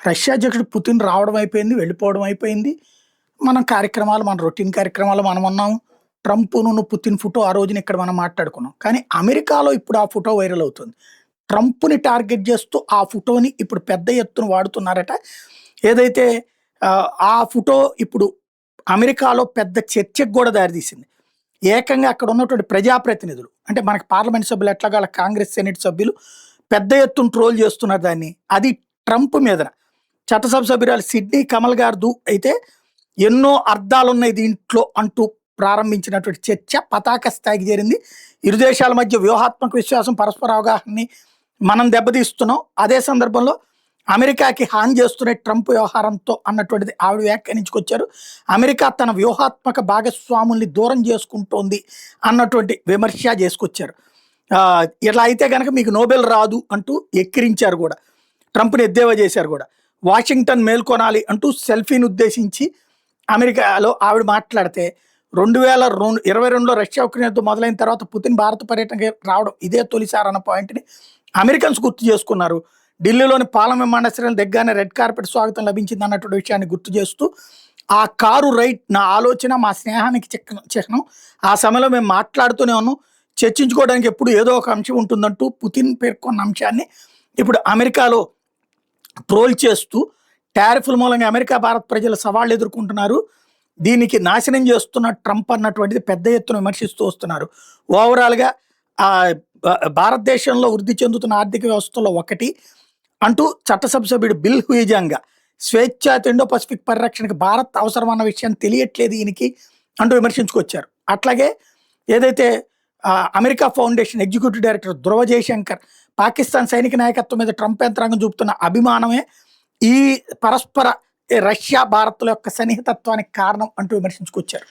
Russia అధ్యక్షుడు Putin రావడం అయిపోయింది, వెళ్ళిపోవడం అయిపోయింది. మన రొటీన్ కార్యక్రమాలు మనం ఉన్నాము. ట్రంప్‌ను పుతిన్ ఫోటో ఆ రోజున ఇక్కడ మనం మాట్లాడుకున్నాం. కానీ అమెరికాలో ఇప్పుడు ఆ ఫోటో వైరల్ అవుతుంది. ట్రంప్‌ని టార్గెట్ చేస్తూ ఆ ఫోటోని ఇప్పుడు పెద్ద ఎత్తున వాడుతున్నారట. ఏదైతే ఆ ఫోటో ఇప్పుడు అమెరికాలో పెద్ద చర్చకు గూడా దారితీసింది. ఏకంగా అక్కడ ఉన్నటువంటి ప్రజాప్రతినిధులు అంటే మనకి పార్లమెంట్ సభ్యులు ఎట్లాగో ఆళ్ళ కాంగ్రెస్, సెనేట్ సభ్యులు పెద్ద ఎత్తున ట్రోల్ చేస్తున్నారు దాన్ని. అది ట్రంప్ మీదన. చట్టసభ సభ్యురాలు సిడ్నీ కమల్ గారిదు అయితే ఎన్నో అర్థాలున్నాయి దీంట్లో అంటూ ప్రారంభించినటువంటి చర్చ పతాక స్థాయికి చేరింది. ఇరు దేశాల మధ్య వ్యూహాత్మక విశ్వాసం, పరస్పర అవగాహనని మనం దెబ్బతీస్తున్నాం. అదే సందర్భంలో అమెరికాకి హాని చేస్తున్న ట్రంప్ వ్యవహారంతో అన్నటువంటిది ఆవిడ వ్యాఖ్యానించుకొచ్చారు. అమెరికా తన వ్యూహాత్మక భాగస్వాముల్ని దూరం చేసుకుంటోంది అన్నటువంటి విమర్శ చేసుకొచ్చారు. ఇలా అయితే గనక మీకు నోబెల్ రాదు అంటూ ఎక్కిరించారు కూడా. ట్రంప్‌ని ఎద్దేవా చేశారు కూడా. వాషింగ్టన్ మేల్కొనాలి అంటూ సెల్ఫీని ఉద్దేశించి అమెరికాలో ఆవిడ మాట్లాడితే 2022లో రష్యా ఉక్రెయిన్ యుద్ధం మొదలైన తర్వాత పుతిన్ భారత పర్యటనకి రావడం ఇదే తొలిసారన్న పాయింట్‌ని అమెరికన్స్ గుర్తు చేసుకున్నారు. ఢిల్లీలోని పార్లమెంట్ విమానాశ్రయం దగ్గరనే రెడ్ కార్పెట్ స్వాగతం లభించింది అన్నటువంటి విషయాన్ని గుర్తు చేస్తూ, ఆ కారు రైడ్ నా ఆలోచన, మా స్నేహానికి చిహ్నం. ఆ సమయంలో మేము మాట్లాడుతూనే ఉన్నాం. చర్చించుకోవడానికి ఎప్పుడు ఏదో ఒక అంశం ఉంటుందంటూ పుతిన్ పేర్కొన్న అంశాన్ని ఇప్పుడు అమెరికాలో ట్రోల్ చేస్తూ టారిఫ్ల మూలంగా అమెరికా, భారత్ ప్రజలు సవాళ్లు ఎదుర్కొంటున్నారు. దీనికి నాశనం చేస్తున్న ట్రంప్ అన్నటువంటిది పెద్ద ఎత్తున విమర్శిస్తూ వస్తున్నారు. ఓవరాల్‌గా భారతదేశంలో వృద్ధి చెందుతున్న ఆర్థిక వ్యవస్థలో ఒకటి అంటూ చట్టసభ సభ్యుడు బిల్ హ్యూజంగా స్వేచ్ఛ ఇండో పసిఫిక్ పరిరక్షణకు భారత్ అవసరమన్న విషయం తెలియట్లేదు ఈయనకి అంటూ విమర్శించుకొచ్చారు. అట్లాగే ఏదైతే అమెరికా ఫౌండేషన్ ఎగ్జిక్యూటివ్ డైరెక్టర్ ధ్రువ జయశంకర్ పాకిస్తాన్ సైనిక నాయకత్వం మీద ట్రంప్ యంత్రాంగం చూపుతున్న అభిమానమే ఈ పరస్పర రష్యా భారత్ల యొక్క సన్నిహితత్వానికి కారణం అంటూ విమర్శించుకొచ్చారు.